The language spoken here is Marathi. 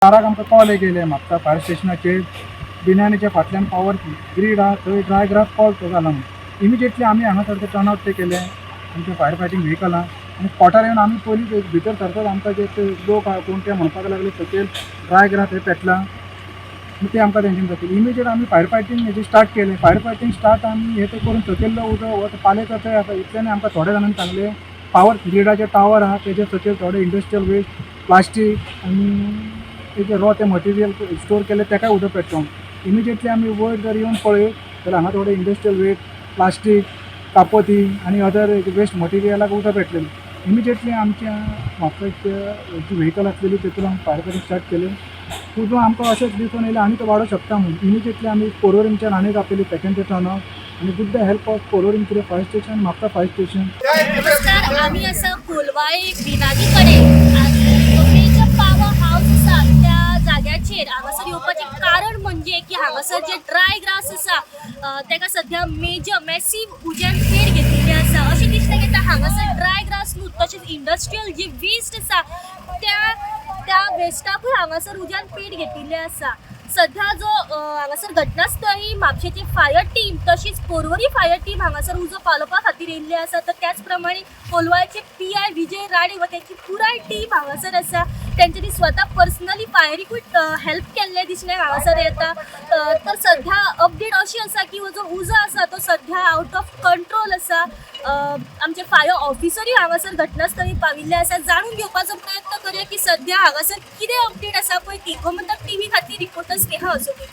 ताराक आमकां कॉल गेले म्हापसा फायर स्टेशनाचेर बिन्यानीच्या फाटल्यान पावर ग्रीड आहा थंय ड्राय ग्रास कॉल तो जाला म्हणून इमिजिएटली आमी हांगासर ते टर्न आउट ते केले आमचे फायर फायटींग व्हेकल आहा आनी स्पॉटार येवन आमी पयलीं भितर सरतात आमकां जे ते लोक आहा कोण ते म्हणपाक लागले सकयल ड्राय ग्रास हे पेटला ते आमकां तेंच्यान दाखयलें इमिजिएट आमी फायर फायटींग हेजे स्टार्ट केलें फायर फायटींग स्टार्ट आमी हे ते करून सकयल्लो उदक हो पालेचो थंय आसा इतल्यानी आमकां थोड्या जाणांनी सांगलें पावर ग्रिडाचे टावर आहा तेजे सकयल थोडे इंडस्ट्रियल वेस्ट प्लास्टीक आनी तेजे रॉ ते मटेरियल स्टोर केले तेकाय उदक पेटोवंक इमिजिएटली आमी वयर जर येवन पळयत जाल्यार हांगा थोडे इंडस्ट्रियल वेस्ट प्लास्टीक कापोती आनी अदर वेस्ट मटेरियलाक उदक पेटलेलें इमिजिएटली आमच्या म्हापसाच्या जी व्हेकल आसलेली तेतून आमी फायर फायटींग स्टार्ट केलें उदक आमकां अशेंच दिसून येयलें आनी तो वाडोवं शकता म्हणून इमिजिएटली आमी कोलोरिंगच्यान आनीक आपयली सेकंड ते टर्न आउट आणि with the help of colouring to the fire station Mapusa fire station नमस्कार आम्ही असं कोलवाळे बिनागीकडे आणि जो पावर हाऊस आसा त्या जाग्याचेर हांगासर येवपाचें कारण म्हणजे की हांगासर जे ड्राय ग्रास आसा तेका सध्या मेजर मॅसिव उज्यान पेड घेतिल्ली आसा अशें दिसता की हांगासर ड्राय ग्रास न्हू तशेंच इंडस्ट्रियल जी वेस्ट आसा त्या वेस्टाकूय हांगासर उज्यान पेड घेतिल्ले आसा सध्या जो हांगासर घटनास्थळ ही म्हापशेची फायर टीम तशीच पोरवरी फायर टीम हांगासर उजो पालोवपा खातीर येयल्ली आसा तर त्याच प्रमाणे कोलवाळेचे PI विजय राणे व त्यांची पुराय टीम हांगासर आसा तेंच्यांनी स्वता पर्सनली फायरीकूय हेल्प केल्ले दिसले हांगासर येता तर सध्या अपडेट अशी आसा की हो जो उजो आसा तो सध्या आउट ऑफ कंट्रोल आसा आमचे फायर ऑफिसरूय हांगासर घटनास्थळी पाविल्ले आसा जाणून घेवपाचो प्रयत्न करूया की सध्या हांगासर कितें अपडेट आसा पळय ती गोमंतक TV खातीर रिपोर्टर स्नेहा असोकी।